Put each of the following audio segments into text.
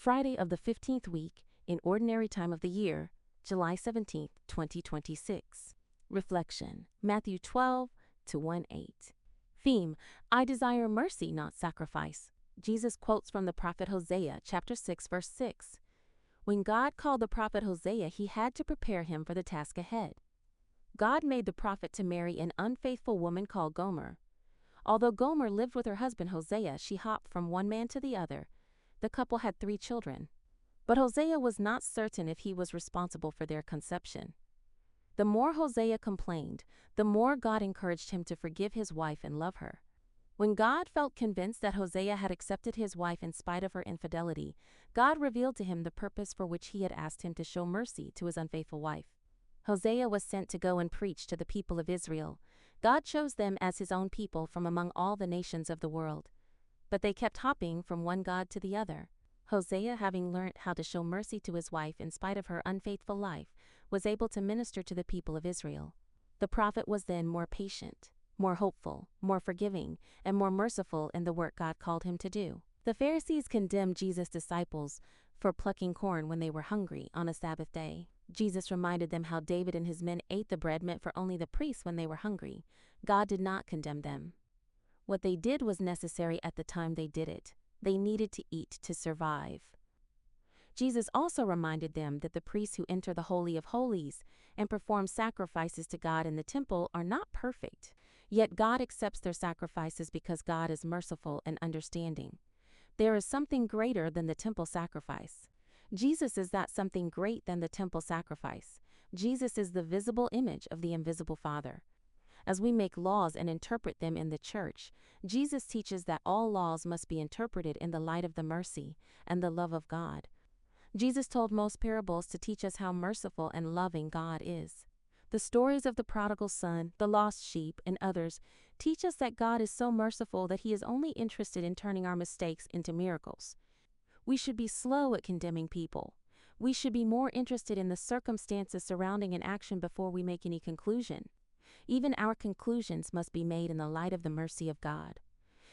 Friday of the 15th week, in ordinary time of the year, July 17th, 2026. Reflection, Matthew 12 to 1:8. Theme, I desire mercy, not sacrifice. Jesus quotes from the prophet Hosea, chapter 6, verse 6. When God called the prophet Hosea, he had to prepare him for the task ahead. God made the prophet to marry an unfaithful woman called Gomer. Although Gomer lived with her husband Hosea, she hopped from one man to the other. The couple had 3 children. But Hosea was not certain if he was responsible for their conception. The more Hosea complained, the more God encouraged him to forgive his wife and love her. When God felt convinced that Hosea had accepted his wife in spite of her infidelity, God revealed to him the purpose for which he had asked him to show mercy to his unfaithful wife. Hosea was sent to go and preach to the people of Israel. God chose them as his own people from among all the nations of the world. But they kept hopping from one God to the other. Hosea, having learnt how to show mercy to his wife in spite of her unfaithful life, was able to minister to the people of Israel. The prophet was then more patient, more hopeful, more forgiving, and more merciful in the work God called him to do. The Pharisees condemned Jesus' disciples for plucking corn when they were hungry on a Sabbath day. Jesus reminded them how David and his men ate the bread meant for only the priests when they were hungry. God did not condemn them. What they did was necessary at the time they did it. They needed to eat to survive. Jesus also reminded them that the priests who enter the Holy of Holies and perform sacrifices to God in the temple are not perfect. Yet God accepts their sacrifices because God is merciful and understanding. There is something greater than the temple sacrifice. Jesus is that something great than the temple sacrifice. Jesus is the visible image of the invisible Father. As we make laws and interpret them in the church, Jesus teaches that all laws must be interpreted in the light of the mercy and the love of God. Jesus told most parables to teach us how merciful and loving God is. The stories of the prodigal son, the lost sheep, and others teach us that God is so merciful that he is only interested in turning our mistakes into miracles. We should be slow at condemning people. We should be more interested in the circumstances surrounding an action before we make any conclusion. Even our conclusions must be made in the light of the mercy of God.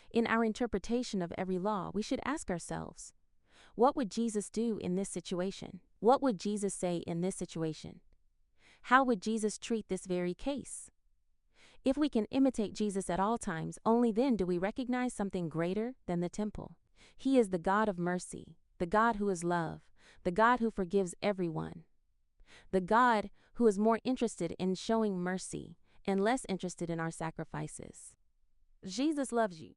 In our interpretation of every law, we should ask ourselves, what would Jesus do in this situation? What would Jesus say in this situation? How would Jesus treat this very case? If we can imitate Jesus at all times, only then do we recognize something greater than the temple. He is the God of mercy, the God who is love, the God who forgives everyone, the God who is more interested in showing mercy and less interested in our sacrifices. Jesus loves you.